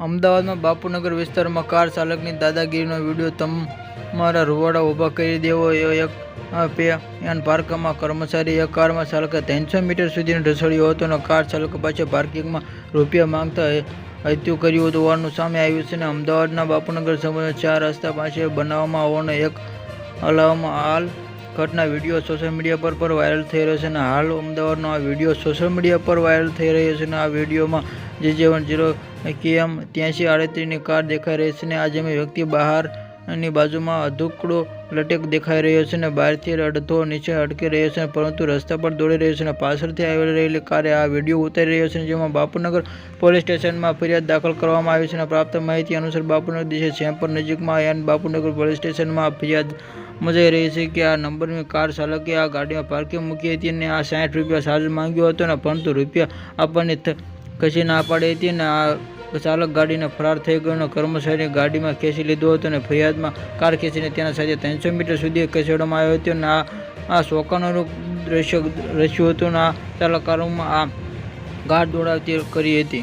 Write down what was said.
અમદાવાદમાં બાપુનગર વિસ્તારમાં car ચાલકની દાદાગીરીનો video તમારા રૂવાડા ઊભા કરી દેવો. પે એન્ડ પાર્કમાં કર્મચારી એક કારમાં ચાલકે 300 મીટર સુધી ઢસડ્યો હતો અને કાર ચાલક પાસે પાર્કિંગમાં રૂપિયા માંગતા હત્યું કર્યું હોવાનું સામે આવ્યું છે. અમદાવાદના બાપુનગર સબંધ 4 રસ્તા પાસે બનાવવામાં હોવાનો એક હાલ ઘટના વિડીયો સોશિયલ મીડિયા પર વાયરલ થઈ રહ્યો છે. અને હાલ અમદાવાદનો આ વિડીયો સોશિયલ મીડિયા પર વાયરલ થઈ રહ્યો છે. અને આ વિડીયોમાં JJ10 KM 8338ની કાર દેખાઈ રહી છે. આ જેમાં વ્યક્તિ બહારની બાજુમાં અધૂકડો લટેક દેખાઈ રહ્યો છે અને બહારથી અડધો નીચે અટકી રહ્યો છે, પરંતુ રસ્તા પર દોડી રહ્યો છે અને પાછળથી આવી રહેલી કારે આ વિડીયો ઉતારી રહ્યો છે, જેમાં બાપુનગર પોલીસ સ્ટેશનમાં ફરિયાદ દાખલ કરવામાં આવી છે. અને પ્રાપ્ત માહિતી અનુસાર બાપુનગર દિશા ચેમ્બર નજીકમાં એન બાપુનગર પોલીસ સ્ટેશનમાં ફરિયાદ મજાઈ રહી છે કે આ નંબરની કાર ચાલકે આ ગાડીમાં પાર્કિંગ મૂકી હતી અને આ 60 રૂપિયા ચાર્જ માંગ્યો હતો, અને પરંતુ રૂપિયા આપવાની કશી ના પાડી હતી. અને આ ચાલક ગાડીને ફરાર થઈ ગયો અને કર્મચારીને ગાડીમાં ખેંચી લીધો હતો અને ફરિયાદમાં કાર ખેંચીને તેના સાથે 300 મીટર સુધી ખસેડવામાં આવ્યો હતો. અને આ ચોંકાવનારું દ્રશ્ય રચ્યું હતું અને આ ચાલક કારમાં આ ગાડી દોડાવતી કરી હતી.